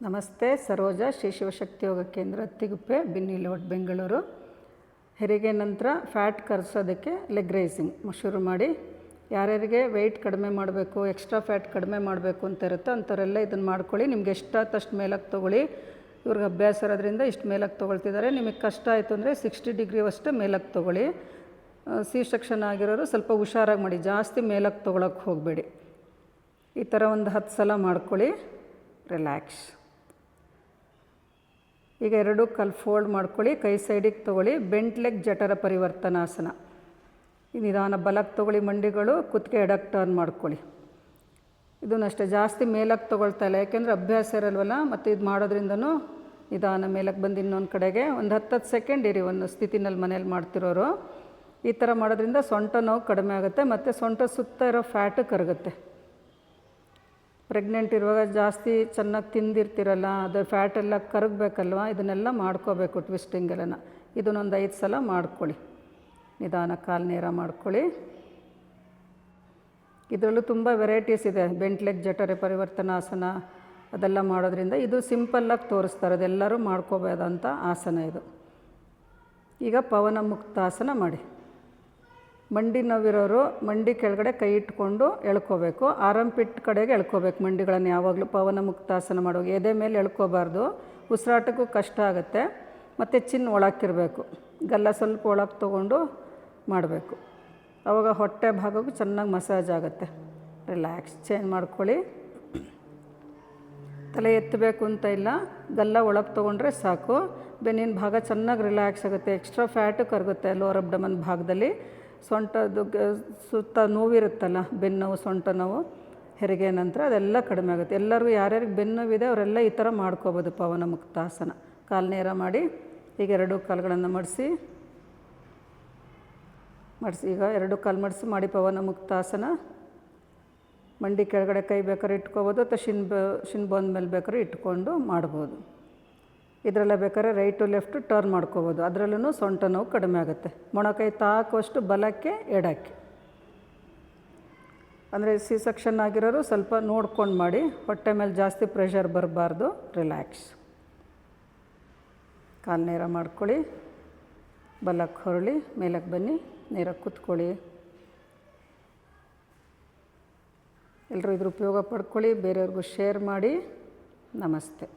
ನಮಸ್ತೆ. ಸರೋಜ ಶ್ರೀ ಶಿವಶಕ್ತಿ ಯೋಗ ಕೇಂದ್ರ ತಿಗುಪ್ಪೆ ಬಿನ್ನಿ ಲೇಔಟ್ ಬೆಂಗಳೂರು. ಹೆರಿಗೆ ನಂತರ ಫ್ಯಾಟ್ ಕರಗಿಸೋದಕ್ಕೆ ಲೆಗ್ ರೈಸಿಂಗ್ ಶುರು ಮಾಡಿ. ಯಾರ್ಯಾರಿಗೆ ವೆಯ್ಟ್ ಕಡಿಮೆ ಮಾಡಬೇಕು, ಎಕ್ಸ್ಟ್ರಾ ಫ್ಯಾಟ್ ಕಡಿಮೆ ಮಾಡಬೇಕು ಅಂತ ಇರುತ್ತೋ ಅಂಥವರೆಲ್ಲ ಇದನ್ನು ಮಾಡ್ಕೊಳ್ಳಿ. ನಿಮ್ಗೆ ಎಷ್ಟಾದಷ್ಟು ಮೇಲಕ್ಕೆ ತೊಗೊಳ್ಳಿ. ಇವ್ರಿಗೆ ಅಭ್ಯಾಸ ಇರೋದ್ರಿಂದ ಇಷ್ಟು ಮೇಲಕ್ಕೆ ತೊಗೊಳ್ತಿದ್ದಾರೆ. ನಿಮಗೆ ಕಷ್ಟ ಆಯಿತು ಅಂದರೆ 60 ಡಿಗ್ರಿ ಅಷ್ಟೇ ಮೇಲಕ್ಕೆ ತೊಗೊಳ್ಳಿ. ಸಿ ಸೆಕ್ಷನ್ ಆಗಿರೋರು ಸ್ವಲ್ಪ ಹುಷಾರಾಗಿ ಮಾಡಿ, ಜಾಸ್ತಿ ಮೇಲಕ್ಕೆ ತೊಗೊಳಕ್ಕೆ ಹೋಗಬೇಡಿ. ಈ ಥರ ಒಂದು 10 ಸಲ ಮಾಡ್ಕೊಳ್ಳಿ. ರಿಲ್ಯಾಕ್ಸ್. ಈಗ 2 ಕಾಲು ಫೋಲ್ಡ್ ಮಾಡ್ಕೊಳ್ಳಿ. ಕೈ ಸೈಡಿಗೆ ತೊಗೊಳ್ಳಿ. ಬೆಂಟ್ ಲೆಗ್ ಜಠರ ಪರಿವರ್ತನಾಸನ. ನಿಧಾನ ಬಲಕ್ಕೆ ತೊಗೊಳ್ಳಿ. ಮಂಡಿಗಳು ಕುತ್ತಿಗೆ ಎಡಕ್ಕೆ ಟರ್ನ್ ಮಾಡ್ಕೊಳ್ಳಿ. ಇದನ್ನು ಅಷ್ಟೇ ಜಾಸ್ತಿ ಮೇಲಕ್ಕೆ ತೊಗೊಳ್ತಾ ಇಲ್ಲ, ಯಾಕೆಂದರೆ ಅಭ್ಯಾಸ ಇರಲ್ವಲ್ಲ. ಮತ್ತು ಇದು ಮಾಡೋದ್ರಿಂದನೂ ನಿಧಾನ ಮೇಲಕ್ಕೆ ಬಂದು ಇನ್ನೊಂದು ಕಡೆಗೆ ಒಂದು 10 ಸೆಕೆಂಡ್ ಇರಿ ಒಂದು ಸ್ಥಿತಿನಲ್ಲಿ ಮನೇಲಿ ಮಾಡ್ತಿರೋರು. ಈ ಥರ ಮಾಡೋದ್ರಿಂದ ಸೊಂಟ ನೋವು ಕಡಿಮೆ ಆಗುತ್ತೆ ಮತ್ತು ಸೊಂಟ ಸುತ್ತ ಇರೋ ಫ್ಯಾಟು ಕರಗುತ್ತೆ. ಪ್ರೆಗ್ನೆಂಟ್ ಇರುವಾಗ ಜಾಸ್ತಿ ಚೆನ್ನಾಗಿ ತಿಂದಿರ್ತಿರಲ್ಲ, ಅದು ಫ್ಯಾಟೆಲ್ಲ ಕರಗಬೇಕಲ್ವ, ಇದನ್ನೆಲ್ಲ ಮಾಡ್ಕೋಬೇಕು ಟ್ವಿಸ್ಟಿಂಗೆಲ್ಲ. ಇದನ್ನೊಂದು 5 ಸಲ ಮಾಡ್ಕೊಳ್ಳಿ. ನಿಧಾನ ಕಾಲು ನೇರ ಮಾಡ್ಕೊಳ್ಳಿ. ಇದರಲ್ಲೂ ತುಂಬ ವೆರೈಟೀಸ್ ಇದೆ. ಬೆಂಟ್ ಲೆಗ್ ಜಠರ ಪರಿವರ್ತನಾಸನ ಅದೆಲ್ಲ ಮಾಡೋದ್ರಿಂದ ಇದು ಸಿಂಪಲ್ಲಾಗಿ ತೋರಿಸ್ತಾರೆ, ಅದೆಲ್ಲರೂ ಮಾಡ್ಕೋಬೋದಂಥ ಆಸನ ಇದು. ಈಗ ಪವನ ಮುಕ್ತಾಸನ ಮಾಡಿ. ಮಂಡಿ ನೋವಿರೋರು ಮಂಡಿ ಕೆಳಗಡೆ ಕೈ ಇಟ್ಕೊಂಡು ಎಳ್ಕೋಬೇಕು. ಆರಂಪಿಟ್ ಕಡೆಗೆ ಎಳ್ಕೋಬೇಕು ಮಂಡಿಗಳನ್ನು ಯಾವಾಗಲೂ ಪವನ ಮುಕ್ತಾಸನ ಮಾಡುವಾಗ. ಎದೆ ಮೇಲೆ ಎಳ್ಕೋಬಾರ್ದು, ಉಸಿರಾಟಕ್ಕೂ ಕಷ್ಟ ಆಗುತ್ತೆ. ಮತ್ತು ಚಿನ್ನ ಒಳಕ್ಕಿರಬೇಕು, ಗಲ್ಲ ಸ್ವಲ್ಪ ಒಳಗೆ ತೊಗೊಂಡು ಮಾಡಬೇಕು. ಆವಾಗ ಹೊಟ್ಟೆ ಭಾಗಕ್ಕೂ ಚೆನ್ನಾಗಿ ಮಸಾಜ್ ಆಗುತ್ತೆ. ರಿಲ್ಯಾಕ್ಸ್. ಚೇಂಜ್ ಮಾಡ್ಕೊಳ್ಳಿ. ತಲೆ ಎತ್ತಬೇಕು ಅಂತ ಇಲ್ಲ, ಗಲ್ಲ ಒಳಗೆ ತೊಗೊಂಡ್ರೆ ಸಾಕು. ಬೆನ್ನಿನ ಭಾಗ ಚೆನ್ನಾಗಿ ರಿಲ್ಯಾಕ್ಸ್ ಆಗುತ್ತೆ. ಎಕ್ಸ್ಟ್ರಾ ಫ್ಯಾಟು ಕರಗುತ್ತೆ ಲೋವರ್ ಅಬ್ಡಮನ್ ಭಾಗದಲ್ಲಿ. ಸೊಂಟದ್ದು ಸುತ್ತ ನೋವಿರುತ್ತಲ್ಲ, ಬೆನ್ನು ನೋವು, ಸೊಂಟ ನೋವು ಹೆರಿಗೆ ನಂತರ ಅದೆಲ್ಲ ಕಡಿಮೆ ಆಗುತ್ತೆ. ಎಲ್ಲರಿಗೂ ಯಾರ್ಯಾರಿಗೆ ಬೆನ್ನು ನೋವಿದೆ ಅವರೆಲ್ಲ ಈ ಥರ ಮಾಡ್ಕೋಬೋದು ಪವನ ಮುಕ್ತಾಸನ. ಕಾಲು ನೇರ ಮಾಡಿ. ಈಗ 2 ಕಾಲುಗಳನ್ನು ಮಡಿಸಿ ಈಗ 2 ಕಾಲು ಮಡಿಸಿ ಮಾಡಿ ಪವನ ಮುಕ್ತಾಸನ. ಮಂಡಿ ಕೆಳಗಡೆ ಕೈ ಬೇಕಾದ್ರೆ ಇಟ್ಕೋಬೋದು, ಅಥವಾ ಶಿನ್ ಬೋನ್ ಮೇಲೆ ಬೇಕಾದ್ರೆ ಇಟ್ಕೊಂಡು ಮಾಡ್ಬೋದು. ಇದರಲ್ಲೇ ಬೇಕಾದ್ರೆ ರೈಟು ಲೆಫ್ಟು ಟರ್ನ್ ಮಾಡ್ಕೋಬೋದು. ಅದರಲ್ಲೂ ಸೊಂಟ ನೋವು ಕಡಿಮೆ ಆಗುತ್ತೆ. ಮೊಣಕೈ ತಾಕುವಷ್ಟು ಬಲಕ್ಕೆ ಎಡಕ್ಕೆ. ಅಂದರೆ ಸಿ ಸೆಕ್ಷನ್ ಆಗಿರೋರು ಸ್ವಲ್ಪ ನೋಡ್ಕೊಂಡು ಮಾಡಿ, ಹೊಟ್ಟೆ ಮೇಲೆ ಜಾಸ್ತಿ ಪ್ರೆಷರ್ ಬರಬಾರ್ದು. ರಿಲ್ಯಾಕ್ಸ್. ಕಾಲು ನೇರ ಮಾಡ್ಕೊಳ್ಳಿ. ಬಲಕ್ಕೆ ಹೊರಳಿ ಮೇಲಕ್ಕೆ ಬನ್ನಿ. ನೇರ ಕೂತ್ಕೊಳ್ಳಿ. ಎಲ್ಲರೂ ಇದ್ರ ಉಪಯೋಗ ಪಡ್ಕೊಳ್ಳಿ. ಬೇರೆಯವ್ರಿಗೂ ಶೇರ್ ಮಾಡಿ. ನಮಸ್ತೆ.